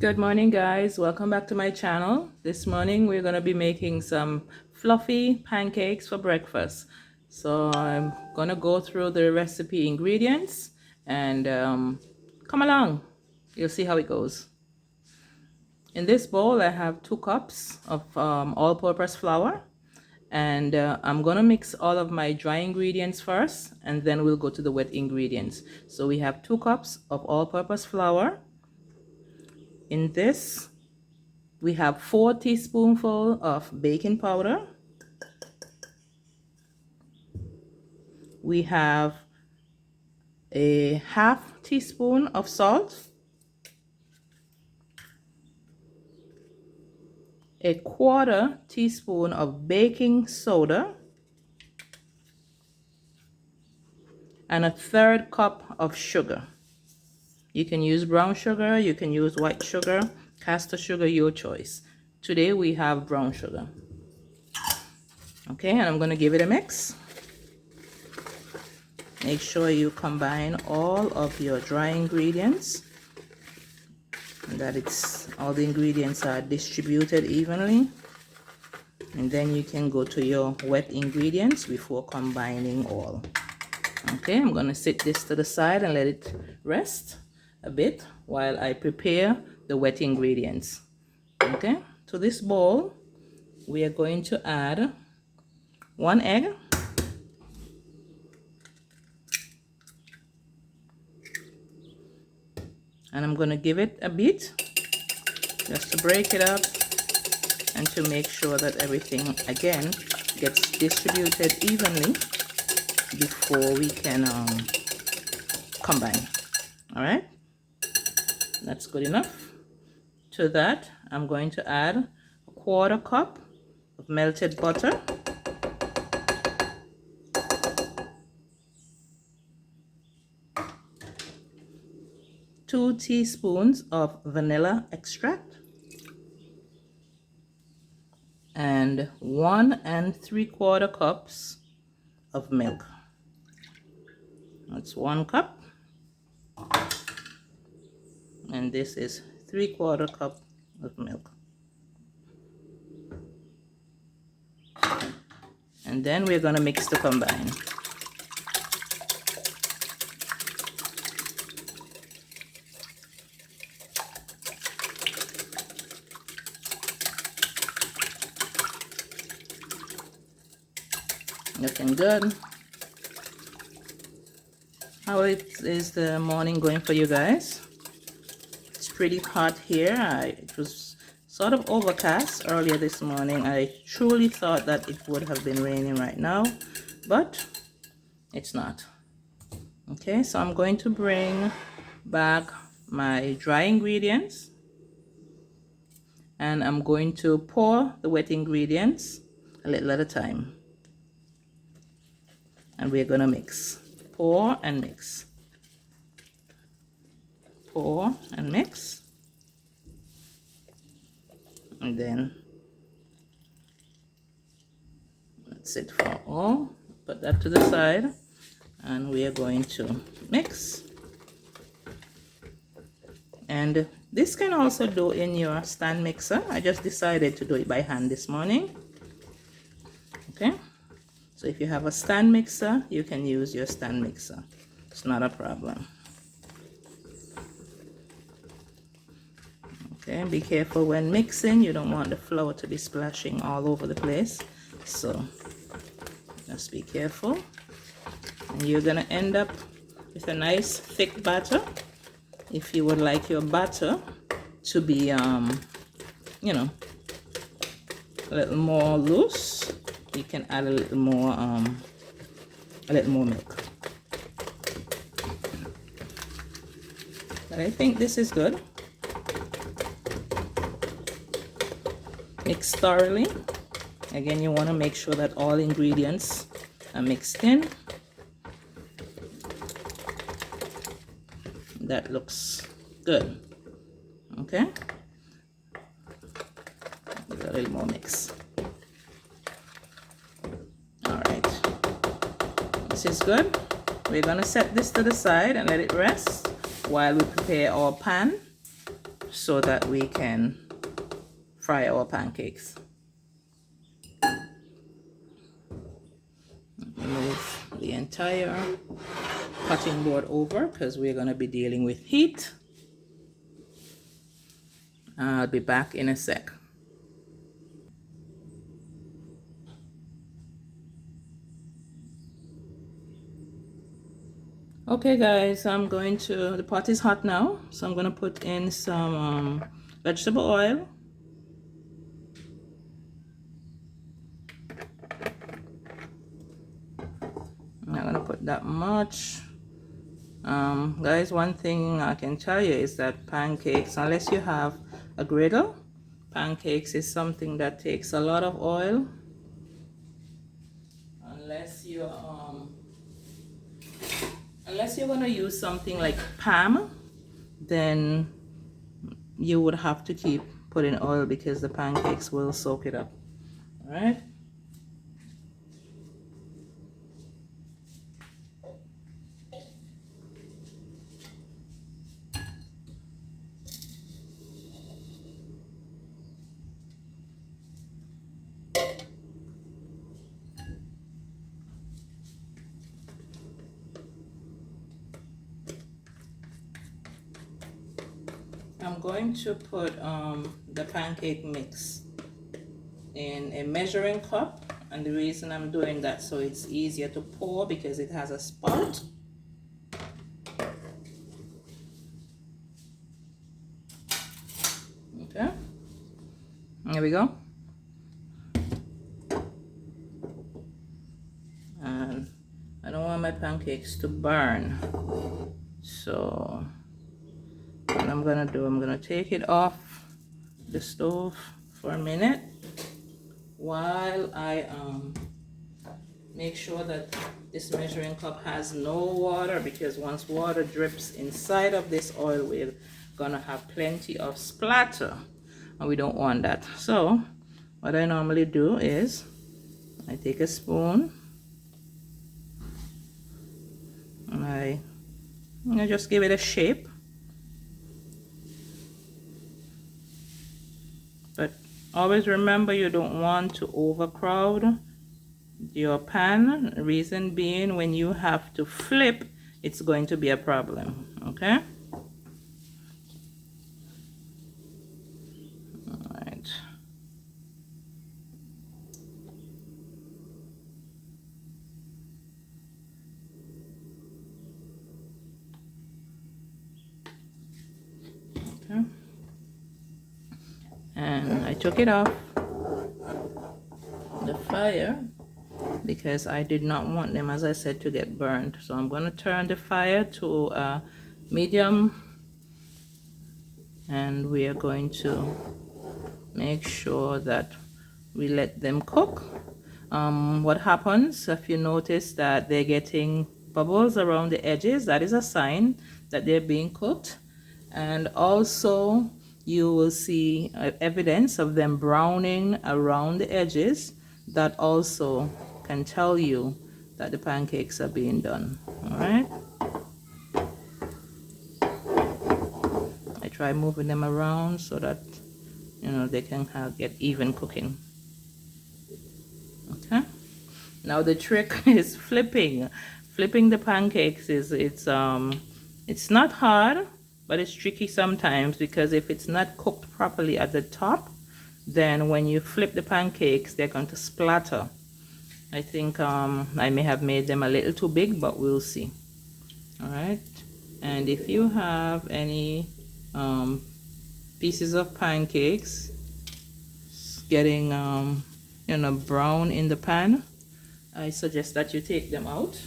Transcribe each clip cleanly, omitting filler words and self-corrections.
Good morning, guys. Welcome back to my channel. This morning we're going to be making some fluffy pancakes for breakfast. So I'm going to go through the recipe ingredients and come along. You'll see how it goes. In this bowl I have 2 cups of all-purpose flour, and I'm going to mix all of my dry ingredients first, and then we'll go to the wet ingredients. So we have 2 cups of all-purpose flour. In this we have 4 teaspoonfuls of baking powder. We have a half teaspoon of salt, a 1/4 teaspoon of baking soda, and a 1/3 cup of sugar. You can use brown sugar, you can use white sugar, caster sugar, your choice. Today we have brown sugar. Okay, and I'm going to give it a mix. Make sure you combine all of your dry ingredients and that all the ingredients are distributed evenly. And then you can go to your wet ingredients before combining all. Okay, I'm going to set this to the side and let it rest a bit while I prepare the wet ingredients. Okay, to this bowl we are going to add 1 egg, and I'm going to give it a beat just to break it up and to make sure that everything again gets distributed evenly before we can combine. All right, that's good enough. To that I'm going to add a 1/4 cup of melted butter, two teaspoons of vanilla extract, and 1 3/4 cups of milk. That's 1 cup, and this is 3/4 cup of milk. And then we're going to mix to combine. Looking good. How is the morning going for you guys? It's pretty hot here. It was sort of overcast earlier this morning. I truly thought that it would have been raining right now, but it's not. Okay, so I'm going to bring back my dry ingredients, and I'm going to pour the wet ingredients a little at a time. And we're going to mix. Pour and mix. Pour and mix. And then that's it for all. Put that to the side. And we are going to mix. And this can also do in your stand mixer. I just decided to do it by hand this morning. Okay. So if you have a stand mixer, you can use your stand mixer. It's not a problem. Okay, be careful when mixing. You don't want the flour to be splashing all over the place. So just be careful. And you're gonna end up with a nice thick batter. If you would like your batter to be, you know, a little more loose, you can add a little more milk. But I think this is good. Mix thoroughly. Again, you want to make sure that all ingredients are mixed in. That looks good. Okay. Give it a little more mix. This is good. We're going to set this to the side and let it rest while we prepare our pan so that we can fry our pancakes. Move the entire cutting board over because we're going to be dealing with heat. I'll be back in a sec. Okay guys, the pot is hot now, so I'm going to put in some vegetable oil. I'm not going to put that much. Guys, one thing I can tell you is that pancakes, unless you have a griddle, pancakes is something that takes a lot of oil. Unless you're going to use something like PAM, then you would have to keep putting oil because the pancakes will soak it up. All right. I'm going to put the pancake mix in a measuring cup, and the reason I'm doing that so it's easier to pour because it has a spout. Okay, there we go. And I don't want my pancakes to burn, so what I'm gonna do, I'm gonna take it off the stove for a minute while I make sure that this measuring cup has no water, because once water drips inside of this oil, we're gonna have plenty of splatter and we don't want that. So what I normally do is I take a spoon and I just give it a shape. But always remember, you don't want to overcrowd your pan. Reason being, when you have to flip, it's going to be a problem. Okay? All right. Okay. And I took it off the fire because I did not want them, as I said, to get burned. So I'm going to turn the fire to medium, and we are going to make sure that we let them cook. What happens if you notice that they're getting bubbles around the edges, that is a sign that they're being cooked. And also you will see evidence of them browning around the edges. That also can tell you that the pancakes are being done. All right, I try moving them around so that they can get even cooking. Okay, now the trick is flipping the pancakes. It's not hard, but it's tricky sometimes, because if it's not cooked properly at the top, then when you flip the pancakes, they're going to splatter. I think I may have made them a little too big, but we'll see. All right, and if you have any pieces of pancakes getting brown in the pan, I suggest that you take them out,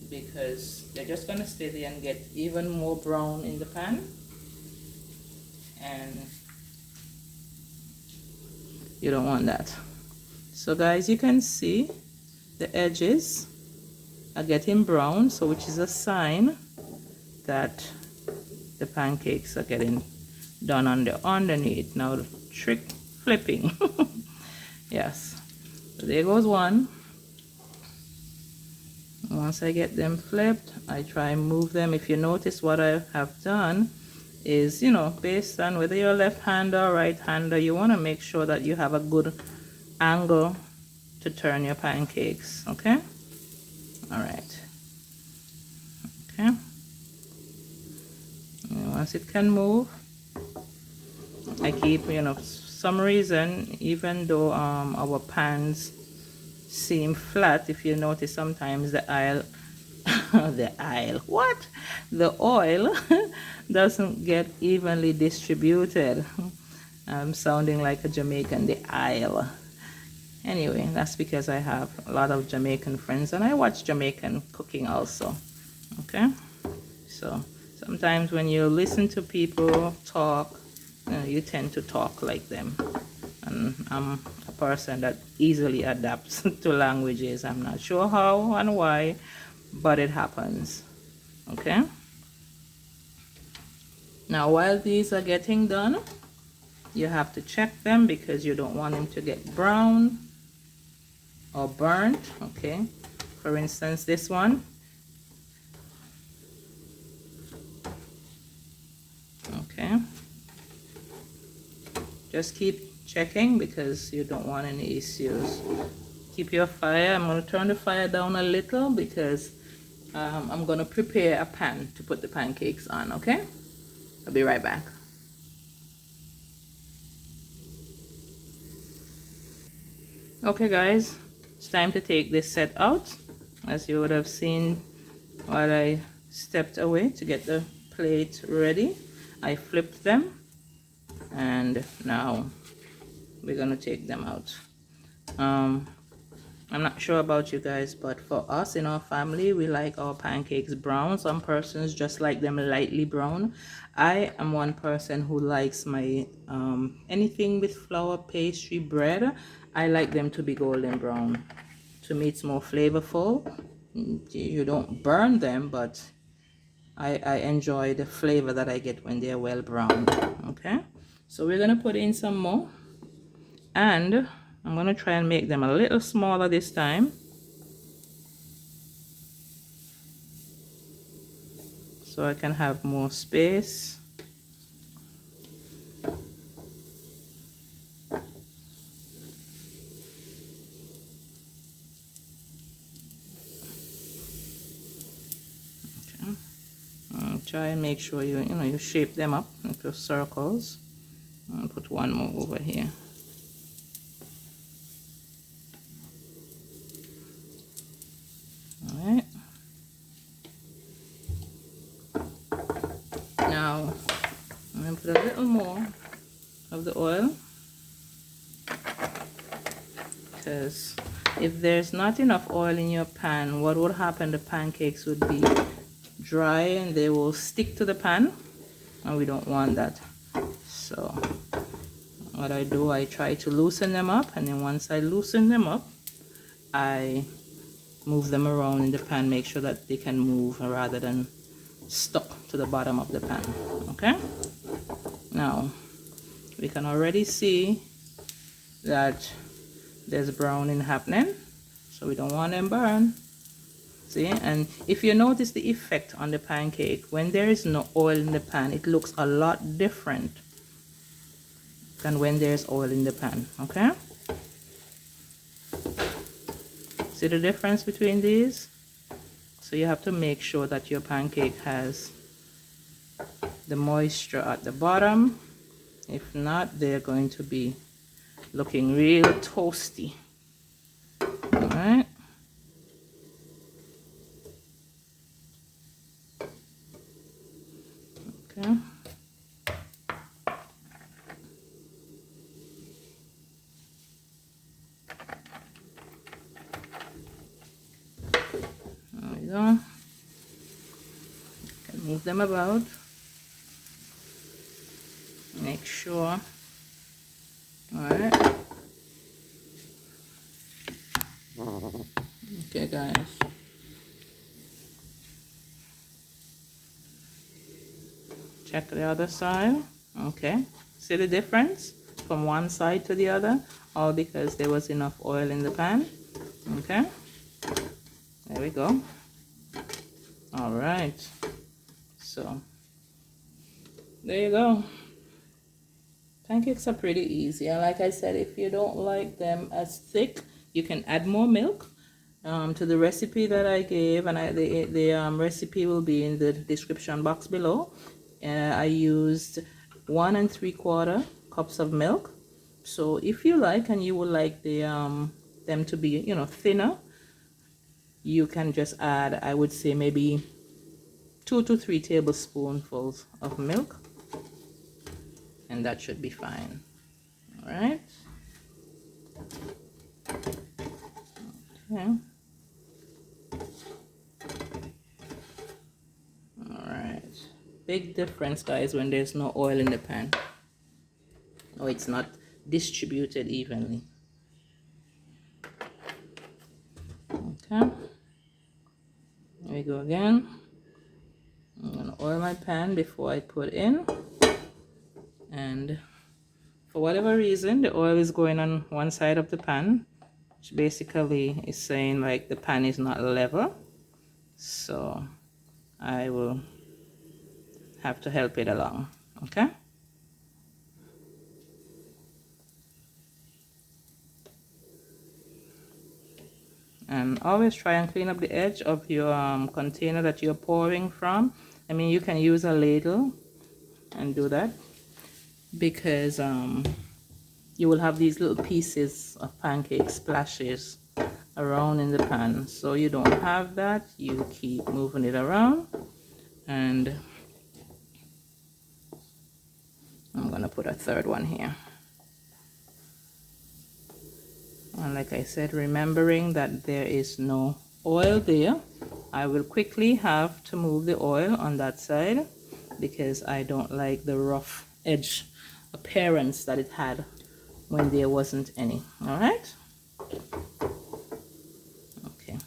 because they're just going to stay there and get even more brown in the pan, and you don't want that. So guys, you can see the edges are getting brown, so which is a sign that the pancakes are getting done underneath. Now the trick, flipping. Yes, so there goes one. Once I get them flipped, I try and move them. If you notice, what I have done is, you know, based on whether you're left-hander or right-hander, you want to make sure that you have a good angle to turn your pancakes. Okay. All right. Okay. And once it can move, I keep, you know, for some reason, even though our pans seem flat, if you notice, sometimes the the oil doesn't get evenly distributed. I'm sounding like a Jamaican, the aisle. Anyway, that's because I have a lot of Jamaican friends and I watch Jamaican cooking also. Okay, so sometimes when you listen to people talk, you tend to talk like them. And I'm a person that easily adapts to languages. I'm not sure how and why, but it happens. Okay, now while these are getting done, you have to check them because you don't want them to get brown or burnt. Okay, for instance, this one. Okay, just keep checking because you don't want any issues. Keep your fire. I'm going to turn the fire down a little because I'm going to prepare a pan to put the pancakes on. Okay, I'll be right back. Okay guys, it's time to take this set out. As you would have seen while I stepped away to get the plate ready, I flipped them and now we're gonna take them out. I'm not sure about you guys, but for us in our family, we like our pancakes brown. Some persons just like them lightly brown. I am one person who likes my anything with flour, pastry, bread, I like them to be golden brown. To me, it's more flavorful. You don't burn them, but I enjoy the flavor that I get when they're well browned. Okay, so we're gonna put in some more, and I'm gonna try and make them a little smaller this time, so I can have more space. Okay. Try and make sure you shape them up into circles. I'll put one more over here. All right. Now I'm gonna put a little more of the oil, because if there's not enough oil in your pan, what would happen? The pancakes would be dry and they will stick to the pan, and we don't want that. So what I do, I try to loosen them up, and then once I loosen them up, I move them around in the pan, make sure that they can move rather than stuck to the bottom of the pan. Okay, now we can already see that there's browning happening, so we don't want them burn. See, and if you notice the effect on the pancake, when there is no oil in the pan, it looks a lot different than when there's oil in the pan. Okay, see the difference between these? So you have to make sure that your pancake has the moisture at the bottom. If not, they're going to be looking real toasty. All right. Okay. There we go. Can move them about. Make sure. All right. Okay, guys. Check the other side. Okay. See the difference from one side to the other? All because there was enough oil in the pan. Okay. There we go. All right. So There you go. Pancakes are pretty easy, and like I said, if you don't like them as thick, you can add more milk to the recipe that I gave, and the recipe will be in the description box below. I used 1 3/4 cups of milk. So if you like, and you would like them to be, you know, thinner, you can just add, I would say, maybe 2 to 3 tablespoonfuls of milk, and that should be fine. All right. Okay. All right. Big difference, guys, when there's no oil in the pan. Oh, it's not distributed evenly. Okay. Here we go again. I'm gonna oil my pan before I put in, and for whatever reason the oil is going on one side of the pan, which basically is saying like the pan is not level, so I will have to help it along. Okay. And always try and clean up the edge of your container that you're pouring from. I mean, you can use a ladle and do that, because you will have these little pieces of pancake splashes around in the pan. So you don't have that, you keep moving it around. And I'm gonna put a third one here. And like I said, remembering that there is no oil there, I will quickly have to move the oil on that side, because I don't like the rough edge appearance that it had when there wasn't any. All right. Okay.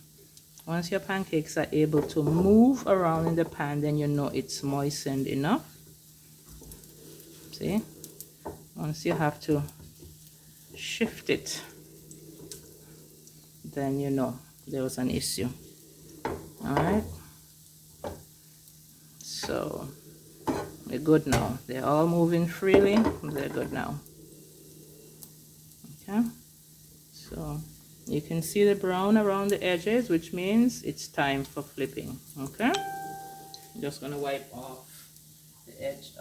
Once your pancakes are able to move around in the pan, then you know it's moistened enough. See? Once you have to shift it, then you know there was an issue. All right. So we're good now. They're all moving freely. They're good now. Okay. So you can see the brown around the edges, which means it's time for flipping. Okay. I'm just gonna wipe off the edge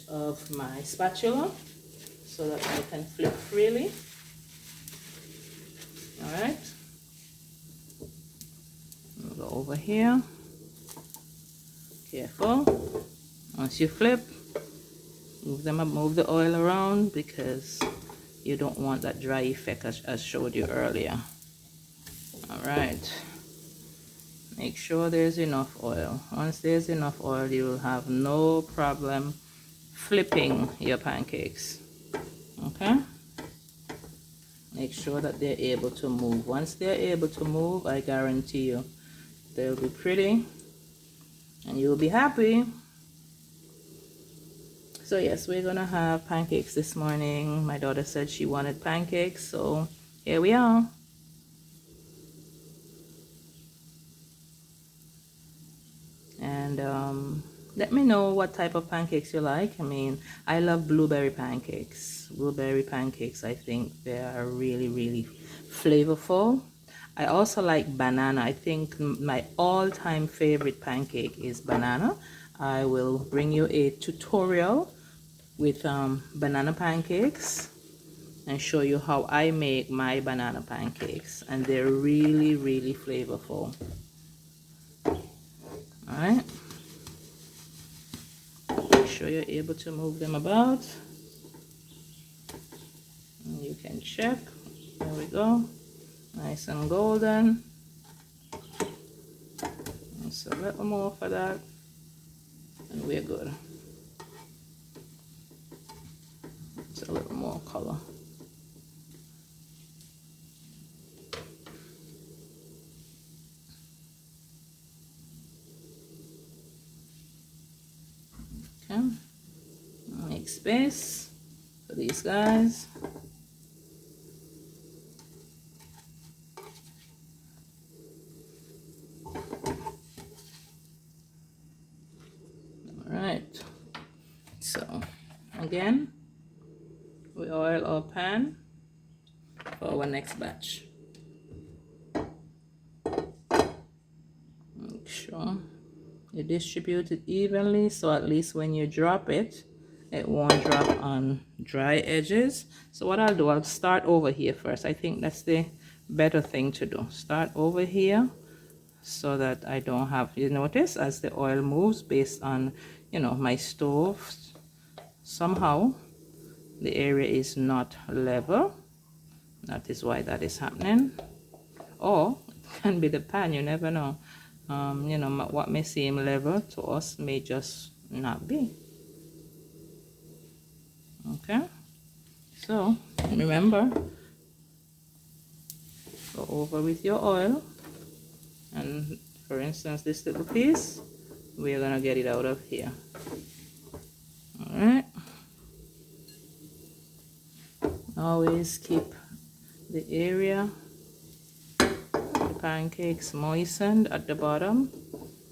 of my spatula so that I can flip freely. All right. I'll go over here. Careful. Once you flip, move them up, move the oil around, because you don't want that dry effect as showed you earlier. All right. Make sure there's enough oil. Once there's enough oil, you will have no problem flipping your pancakes. Okay. Make sure that they're able to move. Once they're able to move, I guarantee you they'll be pretty and you'll be happy. So yes, we're gonna have pancakes this morning. My daughter said she wanted pancakes, so here we are. And let me know what type of pancakes you like. I mean, I love blueberry pancakes. Blueberry pancakes, I think they are really, really flavorful. I also like banana. I think my all-time favorite pancake is banana. I will bring you a tutorial with banana pancakes and show you how I make my banana pancakes, and they're really, really flavorful. All right. Make sure you're able to move them about. And you can check. There we go. Nice and golden. Just a little more for that, and we're good. Just a little more color. Okay. Make space for these guys. again. We oil our pan for our next batch. Make sure you distribute it evenly, so at least when you drop it, it won't drop on dry edges. So what I'll do, I'll start over here first. I think that's the better thing to do. Start over here so that I don't have, you notice as the oil moves based on, you know, my stove, somehow the area is not level. That is why that is happening. Or it can be the pan, you never know. You know, what may seem level to us may just not be. Okay, so remember, go over with your oil, and for instance this little piece, we're gonna get it out of here. All right, always keep the area, the pancakes moistened at the bottom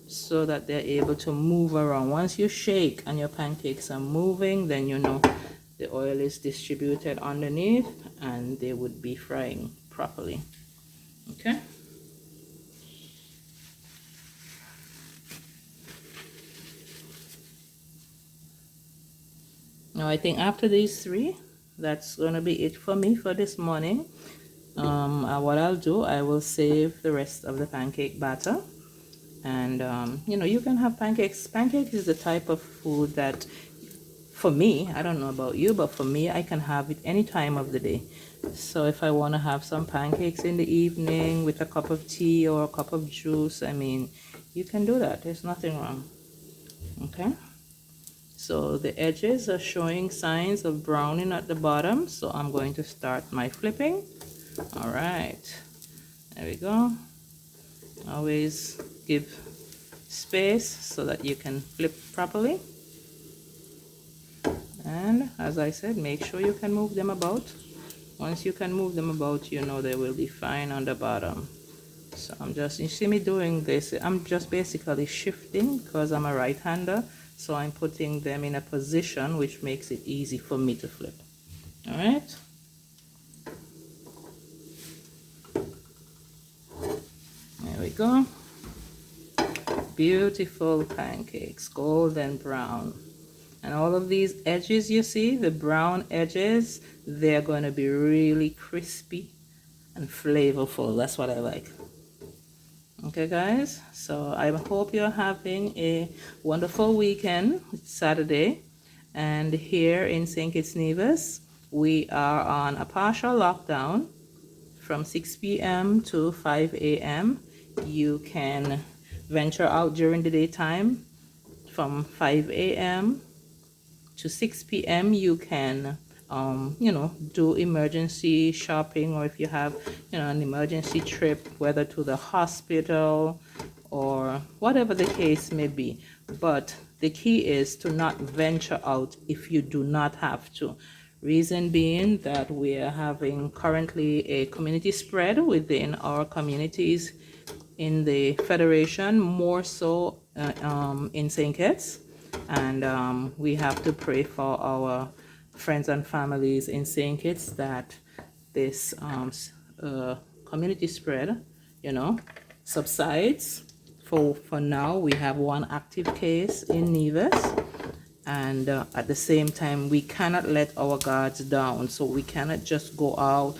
so that they're able to move around. Once you shake and your pancakes are moving, then you know the oil is distributed underneath and they would be frying properly. Okay, now I think after these three, that's gonna be it for me for this morning. What I'll do, I will save the rest of the pancake batter, and you know, you can have pancakes. Pancakes is the type of food that, for me, I don't know about you, but for me, I can have it any time of the day. So if I want to have some pancakes in the evening with a cup of tea or a cup of juice, I mean, you can do that. There's nothing wrong. Okay, so the edges are showing signs of browning at the bottom, so I'm going to start my flipping. All right, there we go. Always give space so that you can flip properly, and as I said, make sure you can move them about. Once you can move them about, you know they will be fine on the bottom. So I'm just, you see me doing this, I'm just basically shifting because I'm a right-hander, so I'm putting them in a position which makes it easy for me to flip. All right, there we go. Beautiful pancakes, golden brown. And all of these edges, you see, the brown edges, they're going to be really crispy and flavorful. That's what I like. Okay, guys, so I hope you're having a wonderful weekend. It's Saturday, and here in St. Kitts Nevis, we are on a partial lockdown from 6 p.m. to 5 a.m. You can venture out during the daytime from 5 a.m. to 6 p.m. You can you know, do emergency shopping, or if you have, you know, an emergency trip, whether to the hospital or whatever the case may be. But the key is to not venture out if you do not have to. Reason being that we are having currently a community spread within our communities in the Federation, more so in St. Kitts, and we have to pray for our friends and families in St. Kitts that this community spread, you know, subsides. For now, we have one active case in Nevis, and at the same time, we cannot let our guards down, so we cannot just go out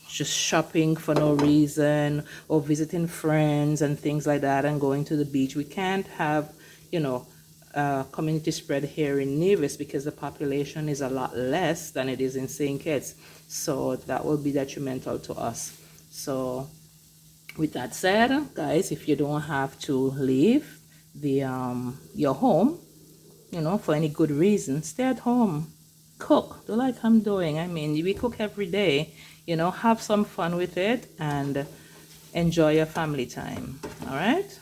just shopping for no reason, or visiting friends and things like that, and going to the beach. We can't have, you know, community spread here in Nevis because the population is a lot less than it is in St. Kitts, so that will be detrimental to us. So with that said, guys, if you don't have to leave the your home, you know, for any good reason, stay at home, cook, do like I'm doing. I mean, we cook every day, you know, have some fun with it and enjoy your family time. All right,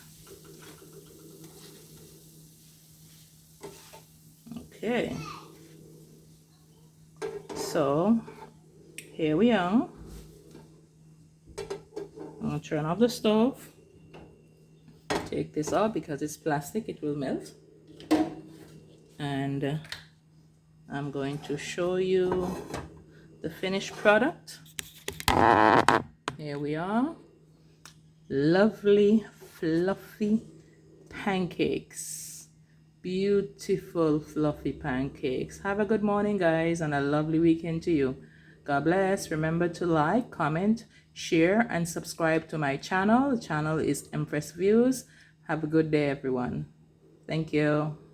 okay, so here we are. I'm gonna turn off the stove, take this out because it's plastic, it will melt, and I'm going to show you the finished product. Here we are. Lovely, fluffy pancakes. Beautiful, fluffy pancakes. Have a good morning, guys, and a lovely weekend to you. God bless. Remember to like, comment, share, and subscribe to my channel. The channel is Empress Views. Have a good day, everyone. Thank you.